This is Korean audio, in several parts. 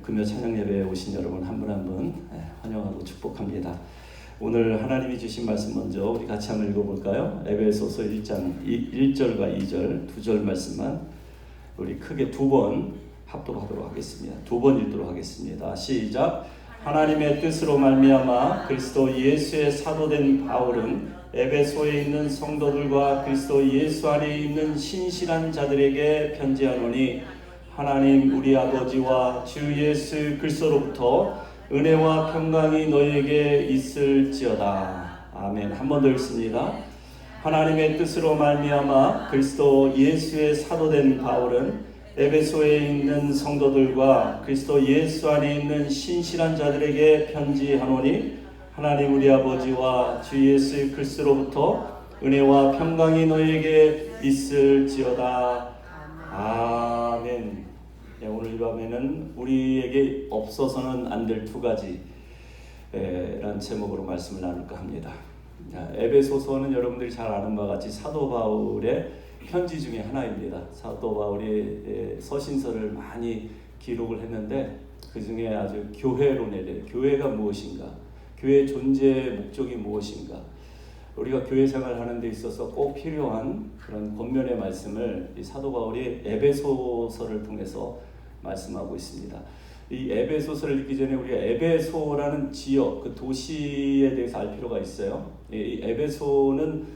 금요 찬양 예배에 오신 여러분 한 분 한 분 환영하고 축복합니다. 오늘 하나님이 주신 말씀 먼저 우리 같이 한번 읽어볼까요? 에베소서 1장 1절과 2절 두 절 말씀만 우리 크게 두 번 합독하도록 하겠습니다. 두 번 읽도록 하겠습니다. 시작. 하나님의 뜻으로 말미암아 그리스도 예수의 사도된 바울은 에베소에 있는 성도들과 그리스도 예수 안에 있는 신실한 자들에게 편지하노니 하나님 우리 아버지와 주 예수 그리스도로부터 은혜와 평강이 너희에게 있을지어다. 아멘. 한 번 더 읽습니다. 하나님의 뜻으로 말미암아 그리스도 예수의 사도된 바울은 에베소에 있는 성도들과 그리스도 예수 안에 있는 신실한 자들에게 편지하노니 하나님 우리 아버지와 주 예수 그리스도로부터 은혜와 평강이 너희에게 있을지어다. 아멘. 오늘 이 밤에는 우리에게 없어서는 안 될 두 가지 라는 제목으로 말씀을 나눌까 합니다. 에베소서는 여러분들이 잘 아는 바와 같이 사도 바울의 편지 중에 하나입니다. 사도 바울이 서신서를 많이 기록을 했는데 그 중에 아주 교회론에 대해 교회가 무엇인가, 교회의 존재의 목적이 무엇인가, 우리가 교회 생활하는 데 있어서 꼭 필요한 그런 권면의 말씀을 이 사도 바울이 에베소서를 통해서 말씀하고 있습니다. 이 에베소서를 읽기 전에 우리가 에베소라는 지역, 그 도시에 대해서 알 필요가 있어요. 이 에베소는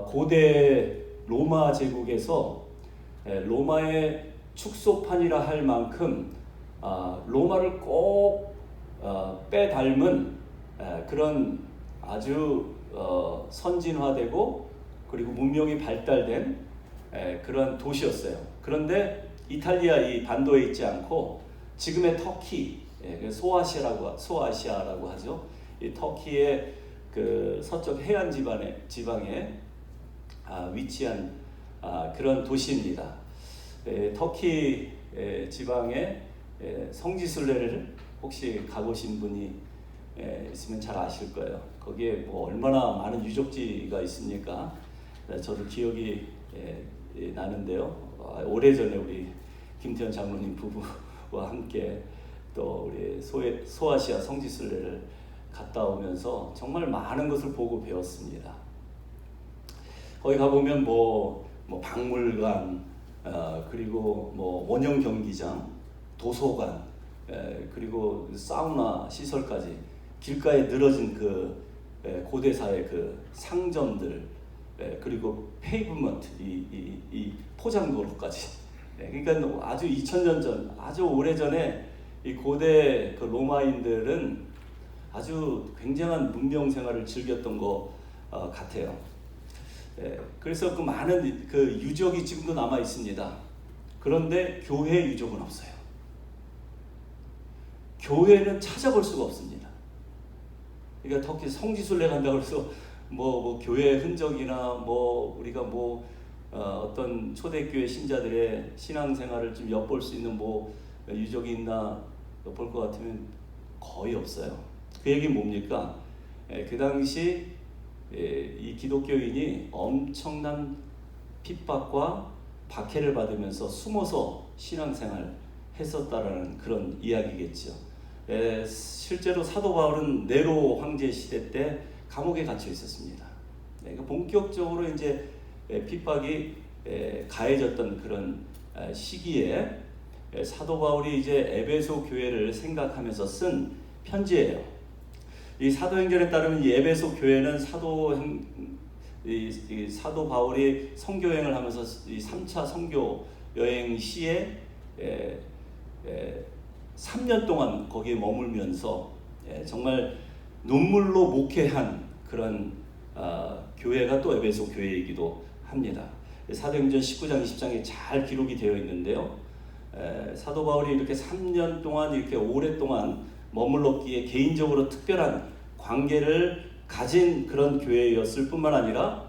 고대 로마 제국에서 로마의 축소판이라 할 만큼 로마를 꼭 빼닮은 그런 아주 선진화되고 그리고 문명이 발달된 그런 도시였어요. 그런데 이탈리아 이 반도에 있지 않고 지금의 터키, 소아시아라고 하죠. 이 터키의 그 서쪽 해안 지방에 위치한 그런 도시입니다. 터키 지방의 성지순례를 혹시 가보신 분이 있으면 잘 아실 거예요. 거기에 뭐 얼마나 많은 유적지가 있습니까? 저도 기억이 나는데요. 오래전에 우리 김태현 장로님 부부와 함께 또 우리 소아시아 성지순례를 갔다 오면서 정말 많은 것을 보고 배웠습니다. 거기 가보면 뭐 박물관, 그리고 뭐 원형 경기장, 도서관, 그리고 사우나 시설까지 길가에 늘어진 그 고대사의 그 상점들, 그리고 페이브먼트, 이 포장도로까지. 그러니까 아주 2000년 전, 아주 오래전에 이 고대 그 로마인들은 아주 굉장한 문명 생활을 즐겼던 것 같아요. 그래서 그 많은 그 유적이 지금도 남아 있습니다. 그런데 교회 유적은 없어요. 교회는 찾아볼 수가 없습니다. 그러니까 터키 성지순례 간다고 해서 뭐 교회 흔적이나 우리가 어떤 초대교회 신자들의 신앙생활을 좀 엿볼 수 있는 유적이 있나 볼 것 같으면 거의 없어요. 그 얘기는 뭡니까? 그 당시 이 기독교인이 엄청난 핍박과 박해를 받으면서 숨어서 신앙생활을 했었다라는 그런 이야기겠죠. 실제로 사도 바울은 네로 황제 시대 때 감옥에 갇혀 있었습니다. 본격적으로 이제 핍박이 가해졌던 그런 시기에 사도 바울이 이제 에베소 교회를 생각하면서 쓴 편지예요. 이 사도행전에 따르면 이 에베소 교회는 사도 바울이 선교여행을 하면서 이 3차 선교 여행 시에 3년 동안 거기에 머물면서 정말 눈물로 목회한 그런 교회가 또 에베소 교회이기도 합니다. 사도행전 19장 20장에 잘 기록이 되어 있는데요. 사도 바울이 이렇게 3년 동안 이렇게 오랫동안 머물렀기에 개인적으로 특별한 관계를 가진 그런 교회였을 뿐만 아니라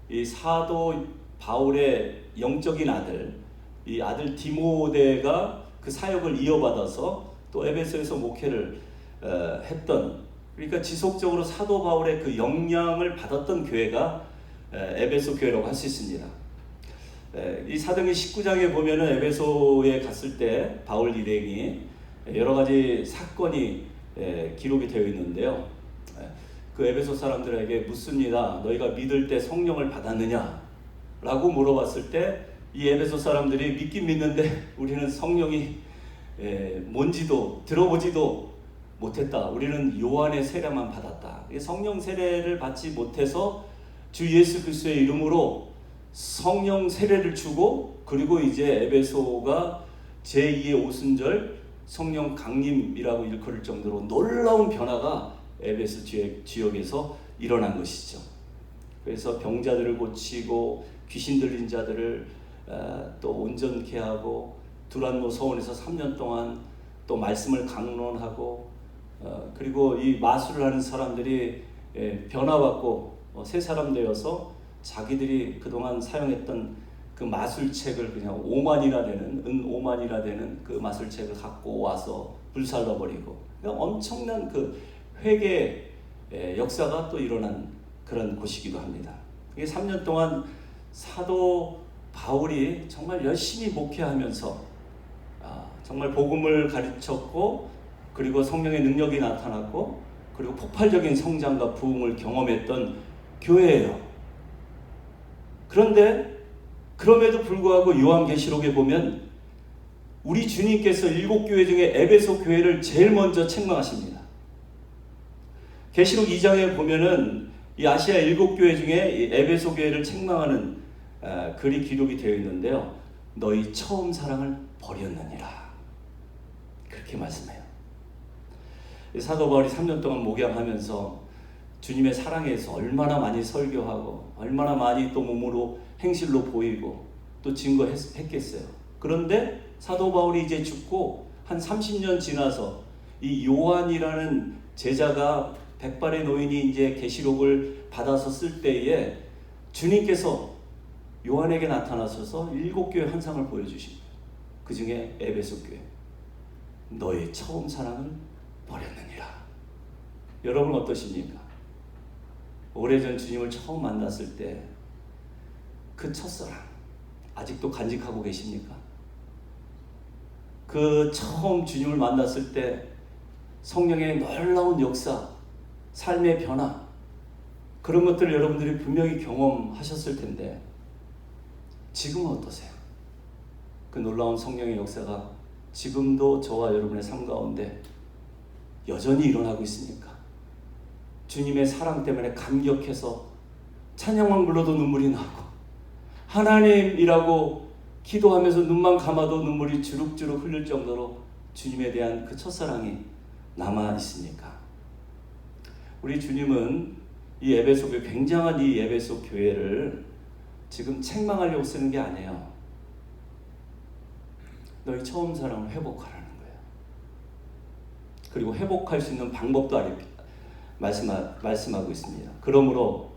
이 사도 바울의 영적인 아들, 이 아들 디모데가 그 사역을 이어받아서 또 에베소에서 목회를 했던, 그러니까 지속적으로 사도 바울의 그 영향을 받았던 교회가 에베소 교회라고 할 수 있습니다. 이 사도행전 19장에 보면은 에베소에 갔을 때 바울 일행이 여러 가지 사건이 기록이 되어 있는데요. 그 에베소 사람들에게 묻습니다. 너희가 믿을 때 성령을 받았느냐? 라고 물어봤을 때 이 에베소 사람들이 믿긴 믿는데 우리는 성령이 뭔지도 들어보지도 못했다. 우리는 요한의 세례만 받았다. 성령 세례를 받지 못해서 주 예수 그리스도의 이름으로 성령 세례를 주고, 그리고 이제 에베소가 제2의 오순절 성령 강림이라고 일컬을 정도로 놀라운 변화가 에베소 지역에서 일어난 것이죠. 그래서 병자들을 고치고 귀신 들린 자들을 또 온전케 하고, 두란노 서원에서 3년 동안 또 말씀을 강론하고, 그리고 이 마술을 하는 사람들이 변화받고 새 사람 되어서 자기들이 그동안 사용했던 그 마술책을 그냥 5만이나 되는, 은 5만이나 되는 그 마술책을 갖고 와서 불살라버리고, 그러니까 엄청난 그 회개 역사가 또 일어난 그런 곳이기도 합니다. 이게 3년 동안 사도 바울이 정말 열심히 목회하면서 정말 복음을 가르쳤고, 그리고 성령의 능력이 나타났고, 그리고 폭발적인 성장과 부흥을 경험했던 교회예요. 그런데 그럼에도 불구하고 요한계시록에 보면 우리 주님께서 7교회 중에 에베소 교회를 제일 먼저 책망하십니다. 계시록 2장에 보면은 이 아시아 7교회 중에 이 에베소 교회를 책망하는 글이 기록이 되어 있는데요. 너희 처음 사랑을 버렸느니라, 그렇게 말씀해요. 사도 바울이 3년 동안 목양하면서 주님의 사랑에서 얼마나 많이 설교하고 얼마나 많이 또 몸으로 행실로 보이고 또 증거했겠어요. 그런데 사도 바울이 이제 죽고 한 30년 지나서 이 요한이라는 제자가 백발의 노인이 이제 계시록을 받아서 쓸 때에 주님께서 요한에게 나타나셔서 7교회 환상을 보여주십니다. 그 중에 에베소 교회, 너의 처음 사랑을 버렸느니라. 여러분 어떠십니까? 오래전 주님을 처음 만났을 때 그 첫사랑 아직도 간직하고 계십니까? 그 처음 주님을 만났을 때 성령의 놀라운 역사, 삶의 변화, 그런 것들을 여러분들이 분명히 경험하셨을 텐데 지금은 어떠세요? 그 놀라운 성령의 역사가 지금도 저와 여러분의 삶 가운데 여전히 일어나고 있습니까? 주님의 사랑 때문에 감격해서 찬양만 불러도 눈물이 나고, 하나님이라고 기도하면서 눈만 감아도 눈물이 주룩주룩 흘릴 정도로 주님에 대한 그 첫사랑이 남아 있습니까? 우리 주님은 이 에베소 교회, 굉장한 이 에베소 교회를 지금 책망하려고 쓰는 게 아니에요. 너희 처음 사랑을 회복하라는 거예요. 그리고 회복할 수 있는 방법도 말씀하고 있습니다. 그러므로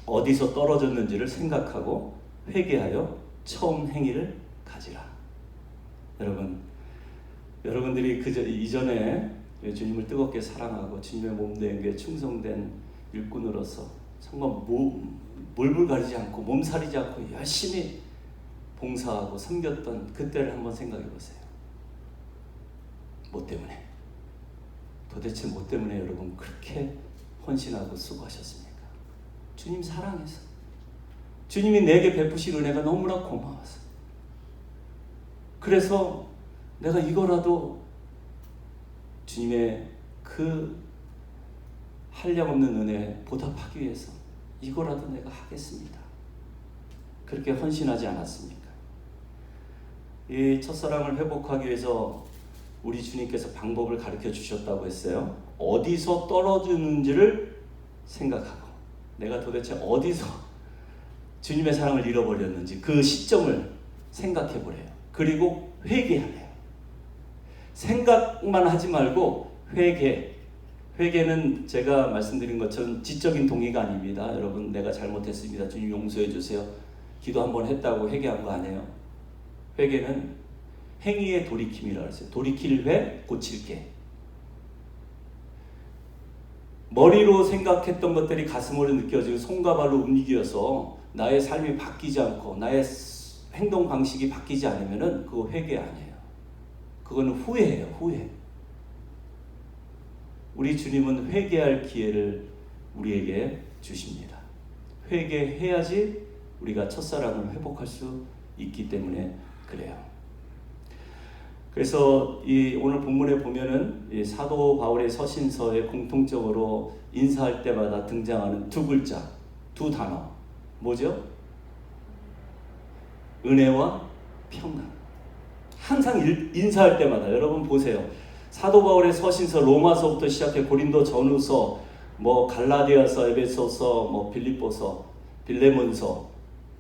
어디서 떨어졌는지를 생각하고 회개하여 처음 행위를 가지라. 여러분들이 이전에 주님을 뜨겁게 사랑하고 주님의 몸된 충성된 일꾼으로서 정말 몰불 가리지 않고 몸살이지 않고 열심히 봉사하고 섬겼던 그때를 한번 생각해 보세요. 뭐 때문에? 도대체 뭐 때문에 여러분 그렇게 헌신하고 수고하셨습니까? 주님 사랑해서, 주님이 내게 베푸신 은혜가 너무나 고마워서, 그래서 내가 이거라도 주님의 그 한량없는 은혜에 보답하기 위해서 이거라도 내가 하겠습니다. 그렇게 헌신하지 않았습니까? 이 첫사랑을 회복하기 위해서 우리 주님께서 방법을 가르쳐 주셨다고 했어요. 어디서 떨어지는지를 생각하고, 내가 도대체 어디서 주님의 사랑을 잃어버렸는지 그 시점을 생각해 보래요. 그리고 회개하래요. 생각만 하지 말고 회개는 제가 말씀드린 것처럼 지적인 동의가 아닙니다. 여러분, 내가 잘못했습니다, 주님 용서해 주세요, 기도 한번 했다고 회개한 거 아니에요. 회개는 행위의 돌이킴이라고 했어요. 돌이킬 회, 고칠 게. 머리로 생각했던 것들이 가슴으로 느껴지고 손과 발로 움직여서 나의 삶이 바뀌지 않고 나의 행동 방식이 바뀌지 않으면 그거 회개 아니에요. 그거는 후회예요. 후회. 우리 주님은 회개할 기회를 우리에게 주십니다. 회개해야지 우리가 첫사랑을 회복할 수 있기 때문에 그래요. 그래서 이 오늘 본문에 보면은 이 사도 바울의 서신서에 공통적으로 인사할 때마다 등장하는 두 글자, 두 단어. 뭐죠? 은혜와 평강. 항상 인사할 때마다 여러분 보세요. 사도 바울의 서신서 로마서부터 시작해 고린도 전후서, 뭐 갈라디아서, 에베소서, 뭐 빌립보서, 빌레몬서,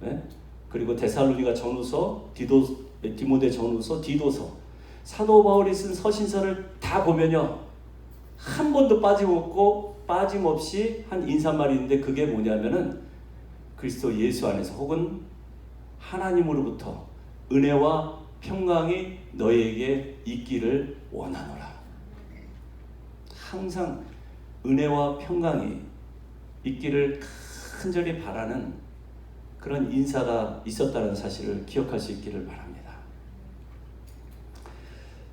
네? 그리고 데살로니가 전후서, 디모데 전후서, 디도서. 사도 바울이 쓴 서신서를 다 보면요, 한 번도 빠짐없이 한 인사말이 있는데 그게 뭐냐면은 그리스도 예수 안에서 혹은 하나님으로부터 은혜와 평강이 너희에게 있기를 원하노라. 항상 은혜와 평강이 있기를 간절히 바라는 그런 인사가 있었다는 사실을 기억할 수 있기를 바랍니다.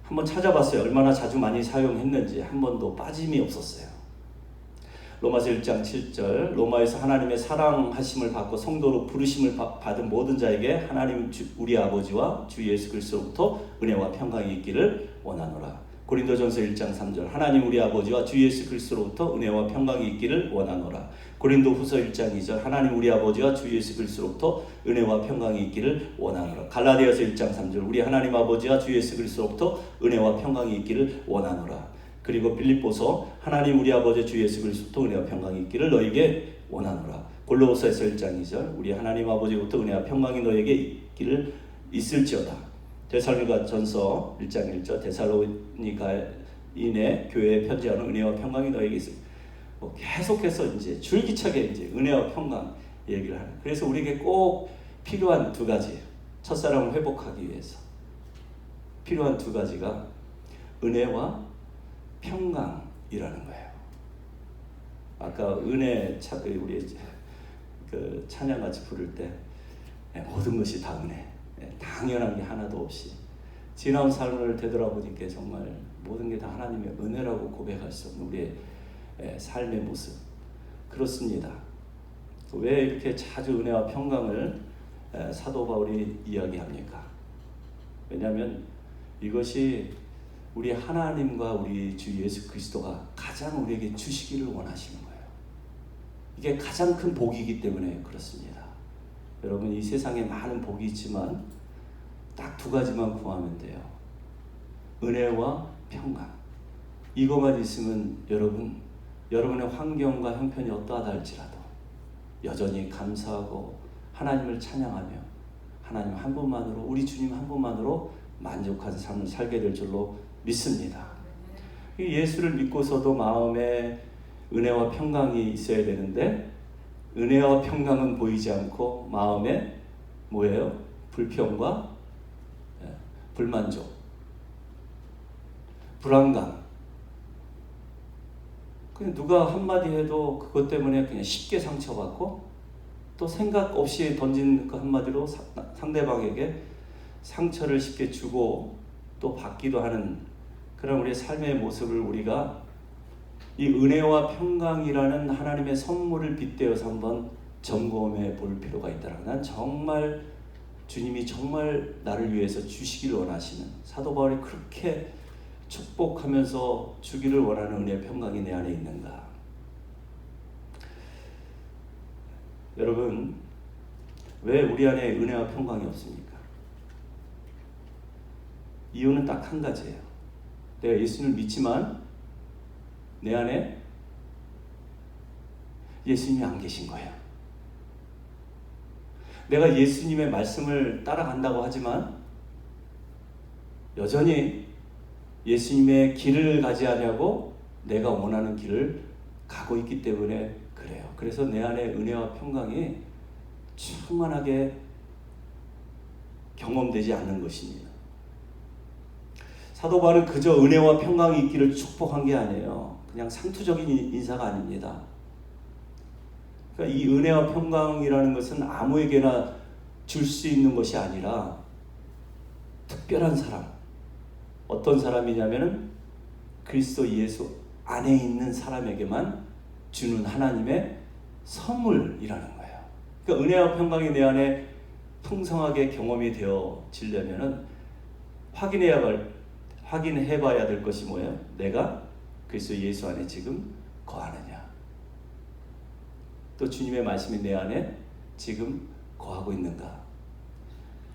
한번 찾아봤어요. 얼마나 자주 많이 사용했는지. 한 번도 빠짐이 없었어요. 로마서 1장 7절, 로마에서 하나님의 사랑하심을 받고 성도로 부르심을 받은 모든 자에게 하나님 우리 아버지와 주 예수 그리스도로부터 은혜와 평강이 있기를 원하노라. 고린도전서 1장 3절, 하나님 우리 아버지와 주 예수 그리스도로부터 은혜와 평강이 있기를 원하노라. 고린도후서 1장 2절, 하나님 우리 아버지와 주 예수 그리스도로부터 은혜와 평강이 있기를 원하노라. 갈라디아서 1장 3절, 우리 하나님 아버지와 주 예수 그리스도로부터 은혜와 평강이 있기를 원하노라. 그리고 빌립보서, 하나님 우리 아버지 주 예수 그리스도로부터 은혜와 평강이 있기를 너에게 원하노라. 골로새서 1장 2절, 우리 하나님 아버지로부터 은혜와 평강이 너에게 있기를 있을지어다. 데살로니가 전서 1장 1절, 데살로니가인의 교회에 편지하는 은혜와 평강이 너에게 있을. 뭐 계속해서 이제 줄기차게 이제 은혜와 평강 얘기를 하는. 그래서 우리에게 꼭 필요한 두 가지, 첫사랑을 회복하기 위해서 필요한 두 가지가 은혜와 평강이라는 거예요. 아까 은혜 우리 그 찬양 같이 부를 때 모든 것이 다 은혜, 당연한 게 하나도 없이 지나온 삶을 되돌아보니까 정말 모든 게 다 하나님의 은혜라고 고백할 수 없는 우리의 삶의 모습. 그렇습니다. 왜 이렇게 자주 은혜와 평강을 사도 바울이 이야기합니까? 왜냐하면 이것이 우리 하나님과 우리 주 예수 그리스도가 가장 우리에게 주시기를 원하시는 거예요. 이게 가장 큰 복이기 때문에 그렇습니다. 여러분, 이 세상에 많은 복이 있지만 딱 두 가지만 구하면 돼요. 은혜와 평강. 이것만 있으면 여러분의 환경과 형편이 어떠하다 할지라도 여전히 감사하고 하나님을 찬양하며 하나님 한 분만으로, 우리 주님 한 분만으로 만족한 삶을 살게 될 줄로 믿습니다. 예수를 믿고서도 마음에 은혜와 평강이 있어야 되는데 은혜와 평강은 보이지 않고 마음에 뭐예요? 불평과 불만족, 불안감. 그냥 누가 한마디 해도 그것 때문에 그냥 쉽게 상처받고 또 생각 없이 던진 그 한마디로 상대방에게 상처를 쉽게 주고 또 받기도 하는 그런 우리의 삶의 모습을 우리가 이 은혜와 평강이라는 하나님의 선물을 빗대어서 한번 점검해 볼 필요가 있다는. 난 정말 주님이 정말 나를 위해서 주시기를 원하시는, 사도 바울이 그렇게 축복하면서 주기를 원하는 은혜의 평강이 내 안에 있는가. 여러분, 왜 우리 안에 은혜와 평강이 없습니까? 이유는 딱 한 가지예요. 내가 예수님을 믿지만 내 안에 예수님이 안 계신 거예요. 내가 예수님의 말씀을 따라간다고 하지만 여전히 예수님의 길을 가지 않냐고 내가 원하는 길을 가고 있기 때문에 그래요. 그래서 내 안에 은혜와 평강이 충만하게 경험되지 않는 것입니다. 사도 바울은 그저 은혜와 평강이 있기를 축복한 게 아니에요. 그냥 상투적인 인사가 아닙니다. 그러니까 이 은혜와 평강이라는 것은 아무에게나 줄 수 있는 것이 아니라 특별한 사람, 어떤 사람이냐면은 그리스도 예수 안에 있는 사람에게만 주는 하나님의 선물이라는 거예요. 그러니까 은혜와 평강이 내 안에 풍성하게 경험이 되어지려면은 확인해봐야 될 것이 뭐예요? 내가 그리스도 예수 안에 지금 거하느냐? 또 주님의 말씀이 내 안에 지금 거하고 있는가?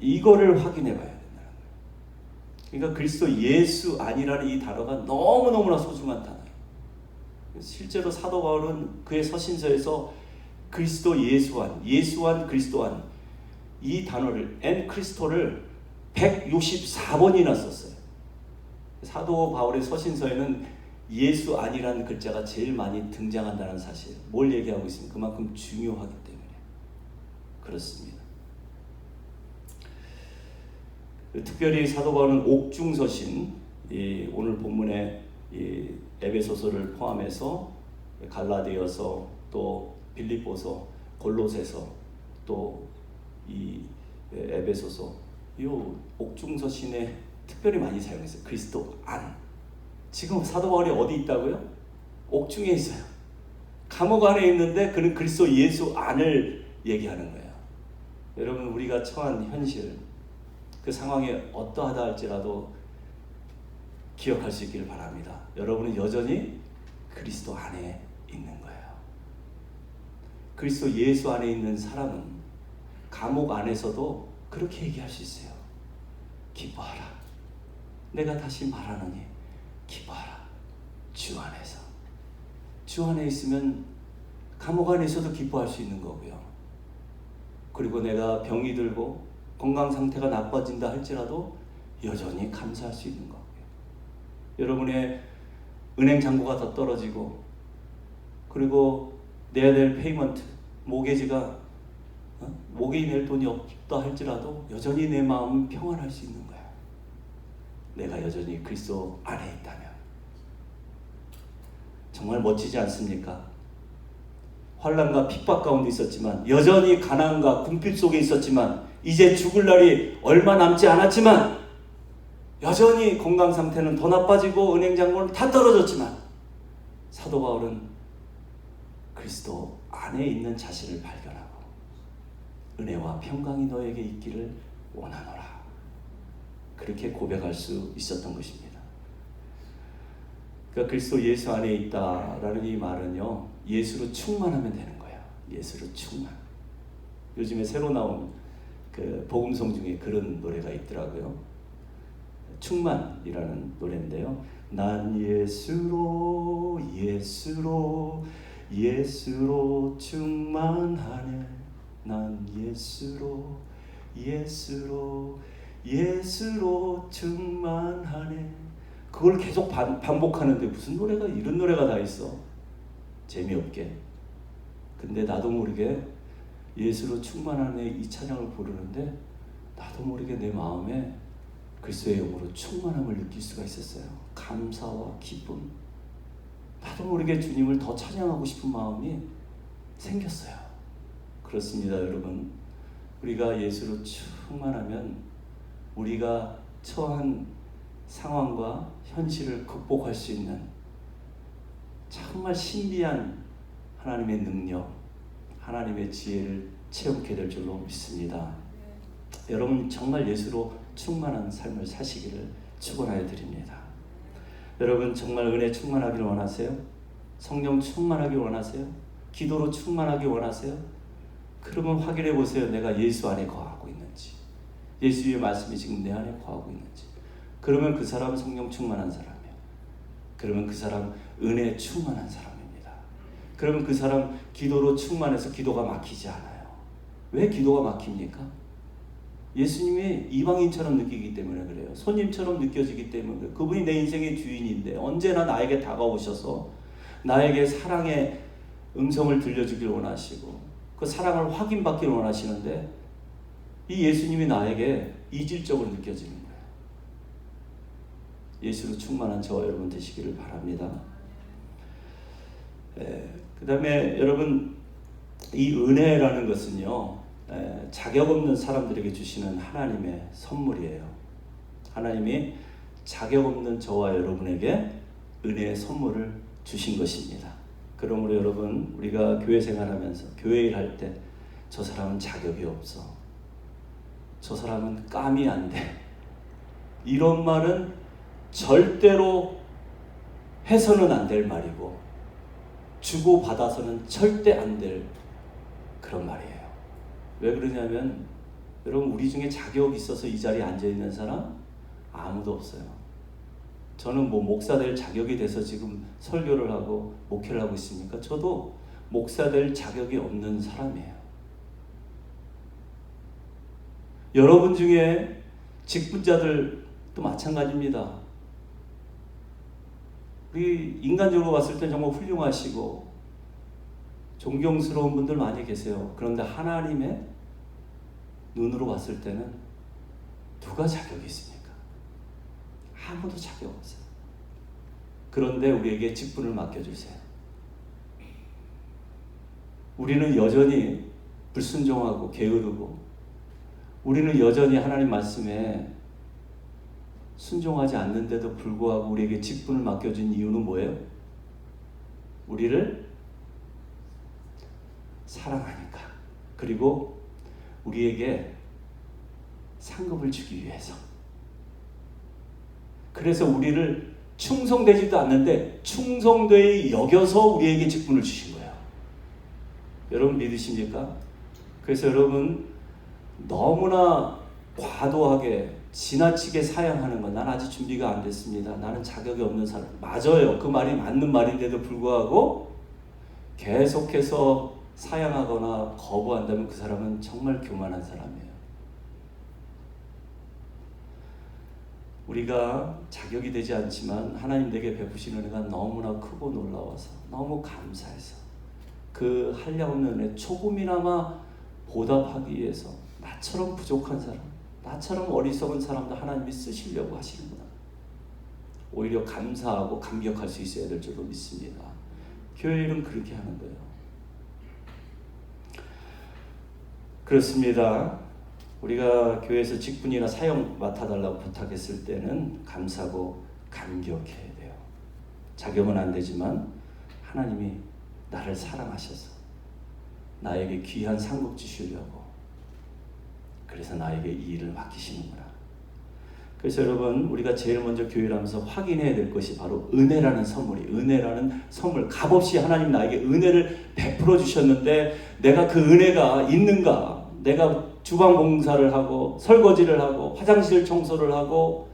이거를 확인해봐야 된다는 거예요. 그러니까 그리스도 예수 안이라는 이 단어가 너무너무나 소중한 단어예요. 실제로 사도 바울은 그의 서신서에서 그리스도 예수 안, 그리스도 안, 이 단어를 엔크리스토를 164번이나 썼어요. 사도 바울의 서신서에는 예수 안이라는 글자가 제일 많이 등장한다는 사실, 뭘 얘기하고 있습니까? 그만큼 중요하기 때문에 그렇습니다. 특별히 사도 바울은 옥중서신, 오늘 본문의 에베소서를 포함해서 갈라디아서, 또 빌립보서, 골로새서, 또 이 에베소서, 이 옥중서신에 특별히 많이 사용했어요. 그리스도 안. 지금 사도 바울이 어디 있다고요? 옥중에 있어요. 감옥 안에 있는데 그는 그리스도 예수 안을 얘기하는 거예요. 여러분, 우리가 처한 현실, 그 상황이 어떠하다 할지라도 기억할 수 있기를 바랍니다. 여러분은 여전히 그리스도 안에 있는 거예요. 그리스도 예수 안에 있는 사람은 감옥 안에서도 그렇게 얘기할 수 있어요. 기뻐하라. 내가 다시 말하노니 기뻐하라. 주 안에서. 주 안에 있으면 감옥 안에서도 기뻐할 수 있는 거고요. 그리고 내가 병이 들고 건강 상태가 나빠진다 할지라도 여전히 감사할 수 있는 거고요. 여러분의 은행 잔고가 더 떨어지고, 그리고 내야 될 페이먼트, 모게지가 모게이 낼 돈이 없다 할지라도 여전히 내 마음은 평안할 수 있는 거야. 내가 여전히 그리스도 안에 있다면. 정말 멋지지 않습니까? 환난과 핍박 가운데 있었지만, 여전히 가난과 궁핍 속에 있었지만, 이제 죽을 날이 얼마 남지 않았지만, 여전히 건강 상태는 더 나빠지고 은행 잔고는 다 떨어졌지만, 사도 바울은 그리스도 안에 있는 자신을 발견하고 은혜와 평강이 너에게 있기를 원하노라, 그렇게 고백할 수 있었던 것입니다. 그러니까 그리스도 예수 안에 있다라는 이 말은요, 예수로 충만하면 되는 거예요. 예수로 충만. 요즘에 새로 나온 그 복음송 중에 그런 노래가 있더라고요. 충만이라는 노래인데요. 난 예수로 충만하네. 난 예수로 충만하네. 그걸 계속 반복하는데 무슨 노래가, 이런 노래가 다 있어. 재미없게. 근데 나도 모르게 예수로 충만하네 이 찬양을 부르는데, 나도 모르게 내 마음에 그리스도의 영으로 충만함을 느낄 수가 있었어요. 감사와 기쁨. 나도 모르게 주님을 더 찬양하고 싶은 마음이 생겼어요. 그렇습니다, 여러분. 우리가 예수로 충만하면 우리가 처한 상황과 현실을 극복할 수 있는 정말 신비한 하나님의 능력, 하나님의 지혜를 체험하게 될 줄로 믿습니다. 여러분, 정말 예수로 충만한 삶을 사시기를 축원하여 드립니다. 여러분, 정말 은혜 충만하기를 원하세요? 성령 충만하기 원하세요? 기도로 충만하기 원하세요? 그러면 확인해 보세요. 내가 예수 안에 거하고 있는지, 예수의 말씀이 지금 내 안에 거하고 있는지. 그러면 그 사람은 성령 충만한 사람이에요. 그러면 그 사람 은혜 충만한 사람입니다. 그러면 그 사람 기도로 충만해서 기도가 막히지 않아요. 왜 기도가 막힙니까? 예수님이 이방인처럼 느끼기 때문에 그래요. 손님처럼 느껴지기 때문에 그래요. 그분이 내 인생의 주인인데 언제나 나에게 다가오셔서 나에게 사랑의 음성을 들려주길 원하시고 그 사랑을 확인받기를 원하시는데, 이 예수님이 나에게 이질적으로 느껴지는 거예요. 예수로 충만한 저와 여러분 되시기를 바랍니다. 그 다음에 여러분, 이 은혜라는 것은요, 자격 없는 사람들에게 주시는 하나님의 선물이에요. 하나님이 자격 없는 저와 여러분에게 은혜의 선물을 주신 것입니다. 그러므로 여러분, 우리가 교회 생활하면서 교회 일할 때 저 사람은 자격이 없어, 저 사람은 깜이 안 돼, 이런 말은 절대로 해서는 안 될 말이고 주고받아서는 절대 안 될 그런 말이에요. 왜 그러냐면 여러분, 우리 중에 자격이 있어서 이 자리에 앉아있는 사람 아무도 없어요. 저는 뭐 목사 될 자격이 돼서 지금 설교를 하고 목회를 하고 있습니까? 저도 목사 될 자격이 없는 사람이에요. 여러분 중에 직분자들도 마찬가지입니다. 우리 인간적으로 봤을 때 정말 훌륭하시고 존경스러운 분들 많이 계세요. 그런데 하나님의 눈으로 봤을 때는 누가 자격이 있습니까? 아무도 자격 없어요. 그런데 우리에게 직분을 맡겨주세요. 우리는 여전히 불순종하고 게으르고, 우리는 여전히 하나님 말씀에 순종하지 않는데도 불구하고 우리에게 직분을 맡겨준 이유는 뭐예요? 우리를 사랑하니까, 그리고 우리에게 상급을 주기 위해서. 그래서 우리를 충성되지도 않는데 충성되이 여겨서 우리에게 직분을 주신 거예요. 여러분 믿으십니까? 그래서 여러분, 너무나 과도하게 지나치게 사양하는 건 난 아직 준비가 안 됐습니다, 나는 자격이 없는 사람, 맞아요. 그 말이 맞는 말인데도 불구하고 계속해서 사양하거나 거부한다면 그 사람은 정말 교만한 사람이에요. 우리가 자격이 되지 않지만 하나님 내게 베푸신 은혜가 너무나 크고 놀라워서 너무 감사해서 그 한량없는 은혜 조금이나마 보답하기 위해서 나처럼 부족한 사람, 나처럼 어리석은 사람도 하나님이 쓰시려고 하시는구나, 오히려 감사하고 감격할 수 있어야 될 줄로 믿습니다. 교회 일은 그렇게 하는 거예요. 그렇습니다. 우리가 교회에서 직분이나 사역 맡아달라고 부탁했을 때는 감사하고 감격해야 돼요. 자격은 안 되지만 하나님이 나를 사랑하셔서 나에게 귀한 상급 주시려고, 그래서 나에게 이 일을 맡기시는구나. 그래서 여러분, 우리가 제일 먼저 교회를 하면서 확인해야 될 것이 바로 은혜라는 선물이, 은혜라는 선물, 값없이 하나님 나에게 은혜를 베풀어 주셨는데 내가 그 은혜가 있는가? 내가 주방 공사를 하고 설거지를 하고 화장실 청소를 하고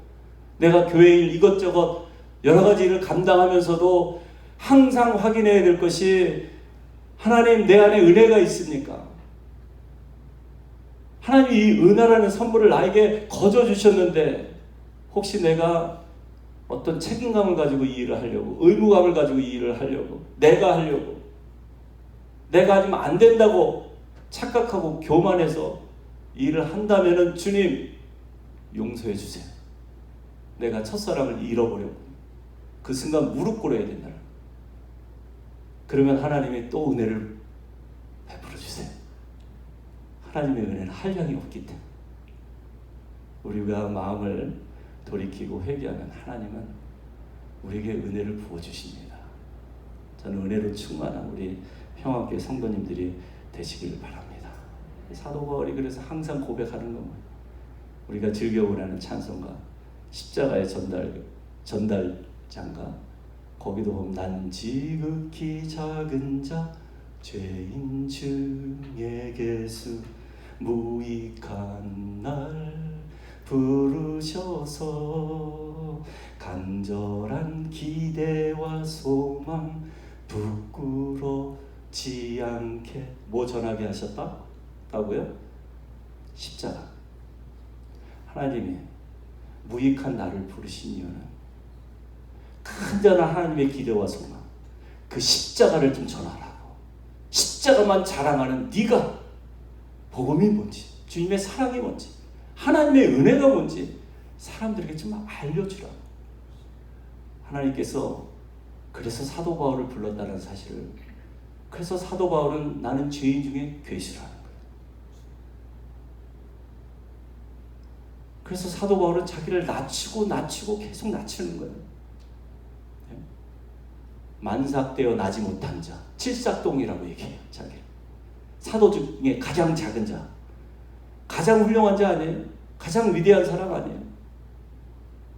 내가 교회 일 이것저것 여러 가지 일을 감당하면서도 항상 확인해야 될 것이, 하나님 내 안에 은혜가 있습니까? 하나님이 이 은혜라는 선물을 나에게 거저 주셨는데 혹시 내가 어떤 책임감을 가지고 이 일을 하려고, 의무감을 가지고 이 일을 하려고, 내가 하려고, 내가 하면 안 된다고 착각하고 교만해서 이 일을 한다면은 주님 용서해 주세요. 내가 첫사랑을 잃어버렸고 그 순간 무릎 꿇어야 된다. 그러면 하나님이 또 은혜를 베풀어 주세요. 하나님의 은혜는 한량이 없기 때문에 우리가 마음을 돌이키고 회개하면 하나님은 우리에게 은혜를 부어주십니다. 저는 은혜로 충만한 우리 평화교회 성도님들이 되시길 바랍니다. 사도 바울이 그래서 항상 고백하는 건 우리가 즐겨 보내는 찬송가 십자가의 전달장가, 거기도 보면 난 지극히 작은 자 죄인 중에 개수 무익한 날 부르셔서 간절한 기대와 소망 부끄럽지 않게 뭐 전하게 하셨다고요? 십자가. 하나님이 무익한 나를 부르신 이유는 간절한 하나님의 기대와 소망, 그 십자가를 좀 전하라고. 십자가만 자랑하는 네가 복음이 뭔지, 주님의 사랑이 뭔지, 하나님의 은혜가 뭔지 사람들에게 좀 알려주라고. 하나님께서 그래서 사도 바울을 불렀다는 사실을, 그래서 사도 바울은 나는 죄인 중에 괴수라는 거예요. 그래서 사도 바울은 자기를 낮추고 계속 낮추는 거예요. 만삭되어 나지 못한 자, 칠삭동이라고 얘기해요. 자기 사도 중에 가장 작은 자, 가장 훌륭한 자 아니에요? 가장 위대한 사람 아니에요?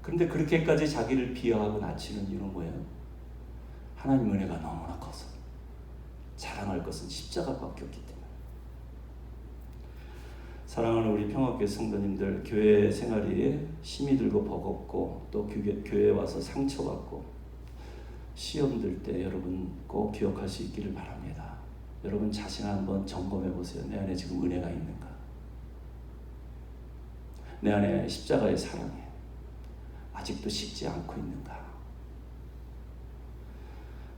그런데 그렇게까지 자기를 비하하고 낮추는 이유는 뭐예요? 하나님 은혜가 너무나 커서 자랑할 것은 십자가밖에 없기 때문에. 사랑하는 우리 평화교회 성도님들, 교회 생활이 힘이 들고 버겁고 또 교회에 와서 상처받고 시험 들 때 여러분 꼭 기억할 수 있기를 바랍니다. 여러분 자신을 한번 점검해 보세요. 내 안에 지금 은혜가 있는가? 내 안에 십자가의 사랑이 아직도 식지 않고 있는가?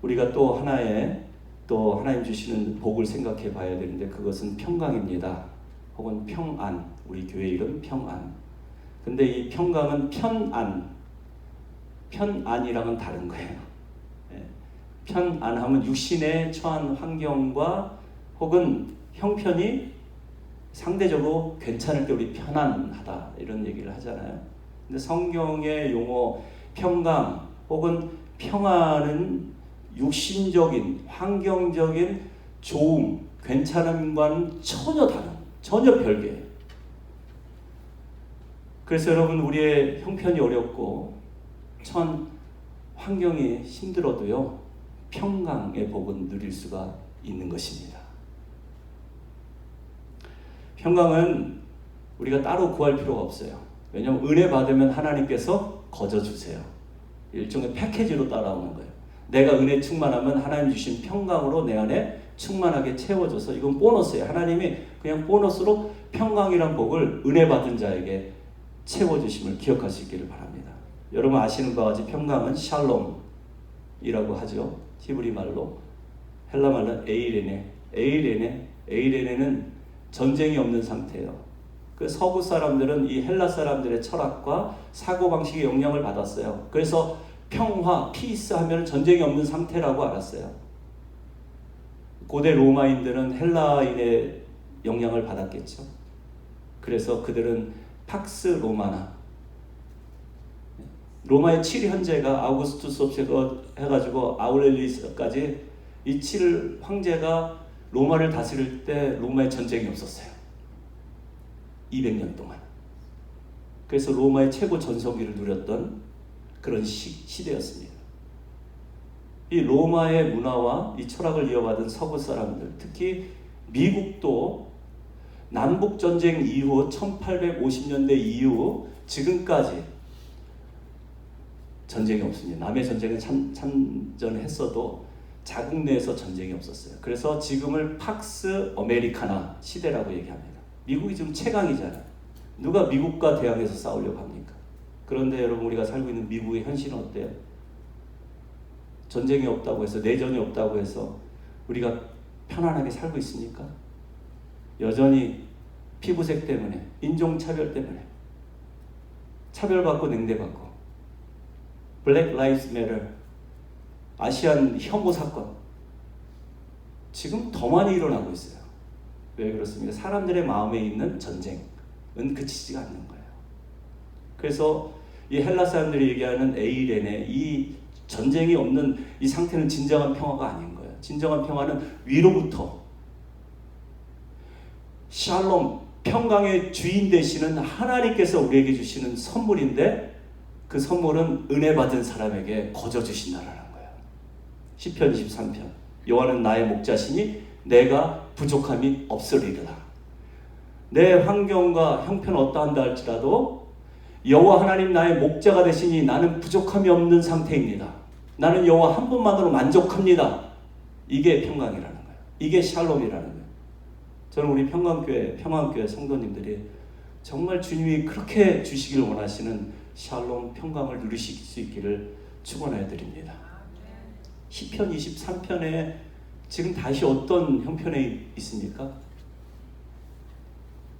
우리가 또 하나님 주시는 복을 생각해 봐야 되는데 그것은 평강입니다. 혹은 평안. 우리 교회 이름 평안. 근데 이 평강은 편안이랑은 다른 거예요. 편안함은 육신에 처한 환경과 혹은 형편이 상대적으로 괜찮을 때 우리 편안하다 이런 얘기를 하잖아요. 근데 성경의 용어 평강 혹은 평안은 육신적인 환경적인 좋음, 괜찮음과는 전혀 별개예요. 그래서 여러분 우리의 형편이 어렵고 처한 환경이 힘들어도요 평강의 복은 누릴 수가 있는 것입니다. 평강은 우리가 따로 구할 필요가 없어요. 왜냐하면 은혜 받으면 하나님께서 거저주세요. 일종의 패키지로 따라오는 거예요. 내가 은혜 충만하면 하나님 주신 평강으로 내 안에 충만하게 채워줘서 이건 보너스예요. 하나님이 그냥 보너스로 평강이란 복을 은혜 받은 자에게 채워주심을 기억할 수 있기를 바랍니다. 여러분 아시는 바와 같이 평강은 샬롬이라고 하죠. 히브리 말로. 헬라 말로는 에이레네는 전쟁이 없는 상태예요. 그 서구 사람들은 이 헬라 사람들의 철학과 사고방식의 영향을 받았어요. 그래서 평화, 피스 하면 전쟁이 없는 상태라고 알았어요. 고대 로마인들은 헬라인의 영향을 받았겠죠. 그래서 그들은 팍스 로마나, 로마의 7현제가 아우구스투스부터 해가지고 아우렐리스까지 이 7 황제가 로마를 다스릴 때 로마에 전쟁이 없었어요. 200년 동안. 그래서 로마의 최고 전성기를 누렸던 그런 시대였습니다. 이 로마의 문화와 이 철학을 이어받은 서구 사람들, 특히 미국도 남북전쟁 이후 1850년대 이후 지금까지 전쟁이 없습니다. 남의 전쟁은 참전했어도 자국 내에서 전쟁이 없었어요. 그래서 지금을 팍스 아메리카나 시대라고 얘기합니다. 미국이 지금 최강이잖아요. 누가 미국과 대항해서 싸우려고 합니까? 그런데 여러분 우리가 살고 있는 미국의 현실은 어때요? 전쟁이 없다고 해서 내전이 없다고 해서 우리가 편안하게 살고 있습니까? 여전히 피부색 때문에 인종차별 때문에 차별받고 냉대받고 Black Lives Matter 아시안 혐오 사건 지금 더 많이 일어나고 있어요. 왜 그렇습니까? 사람들의 마음에 있는 전쟁은 그치지가 않는 거예요. 그래서 이 헬라 사람들이 얘기하는 에이레네 이 전쟁이 없는 이 상태는 진정한 평화가 아닌 거예요. 진정한 평화는 위로부터 샬롬 평강의 주인 되시는 하나님께서 우리에게 주시는 선물인데 그 선물은 은혜 받은 사람에게 거저 주신다라는 거예요. 시편 23편 여호와는 나의 목자시니 내가 부족함이 없으리로다. 내 환경과 형편 어떠한다 할지라도 여호와 하나님 나의 목자가 되시니 나는 부족함이 없는 상태입니다. 나는 여호와 한 분만으로 만족합니다. 이게 평강이라는 거예요. 이게 샬롬이라는 거예요. 저는 우리 평강교회 성도님들이 정말 주님이 그렇게 주시기를 원하시는 샬롬 평강을 누리실 수 있기를 축원해 드립니다. 시편 23편에 지금 다시 어떤 형편에 있습니까?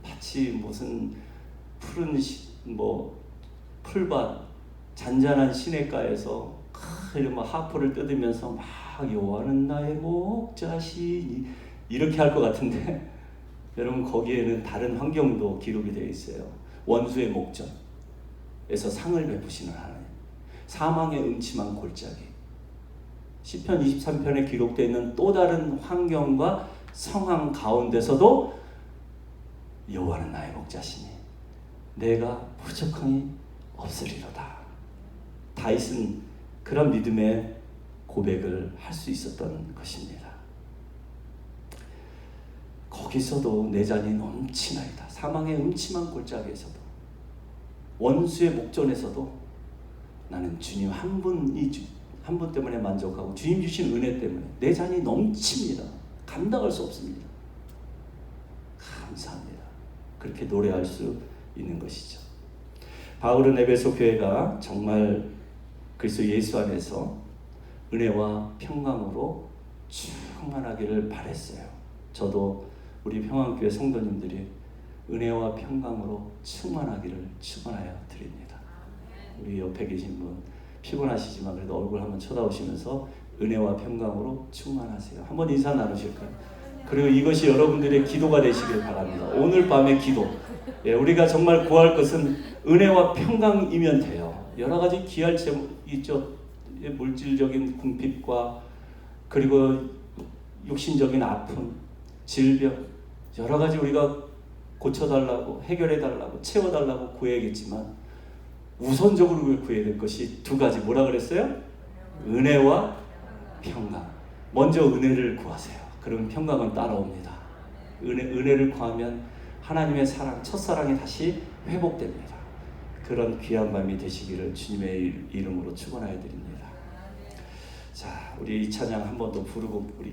마치 무슨 푸른 풀밭 잔잔한 시냇가에서 이런 하프를 뜯으면서 막 여호와는 나의 목자시니 이렇게 할 것 같은데 여러분 거기에는 다른 환경도 기록이 되어 있어요. 원수의 목전에서 상을 베푸시는 하나님, 사망의 음침한 골짜기, 시편 23편에 기록되어 있는 또 다른 환경과 상황 가운데서도 여호와는 나의 목자시니 내가 부족함이 없으리로다. 다윗은 그런 믿음의 고백을 할 수 있었던 것입니다. 거기서도 내 잔이 넘치나이다. 사망의 음침한 골짜기에서도, 원수의 목전에서도 나는 주님 한 분 때문에 만족하고 주님 주신 은혜 때문에 내 잔이 넘칩니다. 감당할 수 없습니다. 감사합니다. 그렇게 노래할 수 있는 것이죠. 바울은 에베소 교회가 정말 그리스도 예수 안에서 은혜와 평강으로 충만하기를 바랬어요. 저도 우리 평안교회 성도님들이 은혜와 평강으로 충만하기를 축원하여 드립니다. 우리 옆에 계신 분 피곤하시지만 그래도 얼굴 한번 쳐다보시면서 은혜와 평강으로 충만하세요. 한번 인사 나누실까요? 그리고 이것이 여러분들의 기도가 되시길 바랍니다. 오늘 밤의 기도, 우리가 정말 구할 것은 은혜와 평강이면 돼요. 여러 가지 귀할 제목 있죠. 물질적인 궁핍과 그리고 육신적인 아픔, 질병, 여러 가지 우리가 고쳐달라고, 해결해달라고, 채워달라고 구해야겠지만 우선적으로 구해야 될 것이 두 가지. 뭐라 그랬어요? 은혜와 평강. 먼저 은혜를 구하세요. 그러면 평강은 따라옵니다. 은혜를 구하면 하나님의 사랑, 첫사랑이 다시 회복됩니다. 그런 귀한 밤이 되시기를 주님의 이름으로 축원하여 드립니다. 자, 우리 이 찬양 한 번 더 부르고 우리